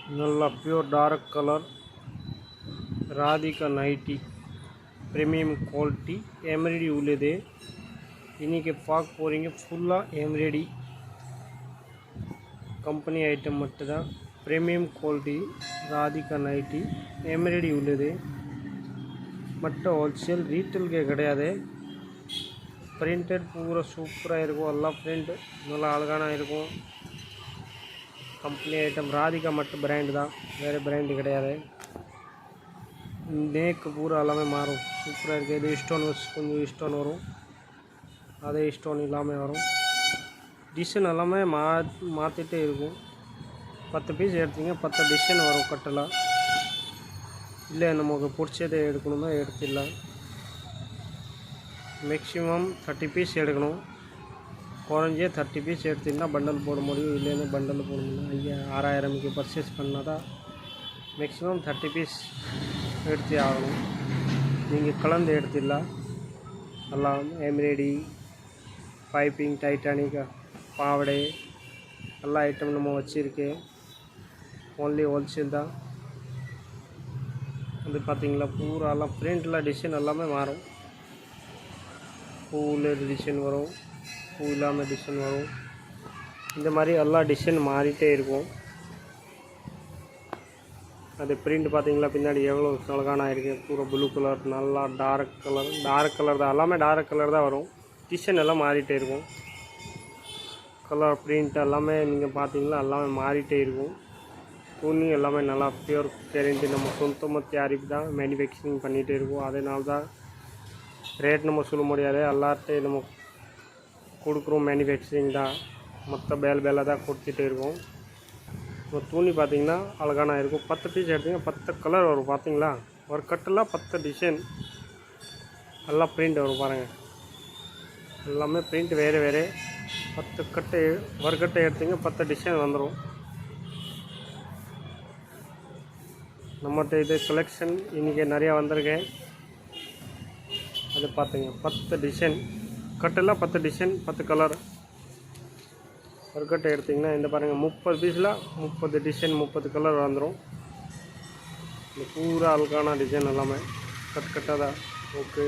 नल्ला pure dark colour Radhika nighty premium quality embroidery உள்ளது இன்னைக்கு பார்க்க போறீங்க ஃபுல்லா எம்ப்ராய்டரி कंपनी आइटम மட்டும் தான் premium quality Radhika nighty embroidery உள்ளது மட்டும் होलसेल ரீட்டெயில் के கிடையாது प्रिंटेड पूरा சூப்பரா இருக்கும் எல்லா பிரிண்ட் நல்லா அழகான இருக்கும் कंपनी आइटम राधिका மட்டும் பிராண்ட் தான் வேற பிராண்ட் கிடையாது नेक पूरा எல்லாமே மாறும் சூப்பரா இருக்கு இது ஸ்டோன் கொஞ்சம் ஸ்டோன் வரும் அதே ஸ்டோன் இல்லாம வரும் டிசைன் எல்லாமே மாத்திட்டே இருக்கும் 10 பீஸ் எடுத்தீங்க 10 டிசைன் வரும் கட்டலா இல்ல நமக்கு பிடிச்சதை எடுக்கணும்னா எடுத்துடலாம் மேக்ஸिमम 30 பீஸ் எடுக்கணும் குறைஞ்ச 30 பீஸ் எடுத்தீங்கன்னா பண்டல் போட முடியும் இல்லைன்னா பண்டல் போட முடியும் ஐயா 6000 க்கு பர்ச்சேஸ் பண்ணாதா மேக்ஸिमम 30 பீஸ் எடுத்து ஆகணும் நீங்க கலந்து எடுத்துடலாம் எல்லாம் எம்ப்ராய்டரி பைப்பிங் டைட்டானிக் பாவடை எல்லா ஐட்டம் நம்ம வச்சிருக்கேன் only wholesale தான் அது பாத்தீங்களா பூரா எல்லாம் பிரிண்ட்ல டிசைன் எல்லாமே மாறும் பூல டிசைன் வரும் பூ இல்லாம டிசைன் வரும் இந்த மாதிரி எல்லா டிசைன் மாறிட்டே இருக்கும் அது பிரிண்ட் பாத்தீங்களா பின்னாடி எவ்வளவு அழகான இருக்கு பூரா ப்ளூ கலர் நல்லா டார்க் கலர் தான் எல்லாமே டார்க் கலர் தான் வரும் டிசைன் எல்லாம் மாறிட்டே இருக்கும் கலர் பிரிண்ட் எல்லாமே நீங்க பாத்தீங்களா எல்லாமே மாறிட்டே இருக்கும் துணி எல்லாமே நல்லா பியூர் கேரண்டி நம்ம சொந்தமா தயாரிப்பு தான் மேனுஃபேக்சரிங் பண்ணிட்டே இருக்கோம் அதனால தான் ரேட் நம்ம சொல்ல முடியாது எல்லார்ட்டே நம்ம கொடுக்குறோம் மேனுஃபேக்சரிங் தான் மொத்த பேல தான் கொடுத்துட்டே இருக்கோம் இப்போ துணி பாத்தீங்கன்னா அழகான இருக்கும் 10 பீஸ் எடுத்தீங்க 10 கலர் வரும் பாத்தீங்களா ஒரு கட்டல 10 டிசைன் எல்லா பிரிண்ட் வரும் பாருங்க எல்லாமே பிரிண்ட் வேற 10 கட்டை ஒரு கட்டை எடுத்தீங்க 10 டிசைன் வந்துரும் நம்மட்ட இது கலெக்ஷன் இன்னைக்கு நிறைய வந்திருக்கு அது பாத்தீங்க 10 டிசைன் கட்டல 10 டிசைன் 10 கலர் ஒரு கட்டை எடுத்தீங்கன்னா இந்த பாருங்க 30 பீஸ்ல 30 டிசைன் 30 கலர் வந்துரும் இந்த பூரா அழகான டிசைன் எல்லாமே கட் கட்டதா ஓகே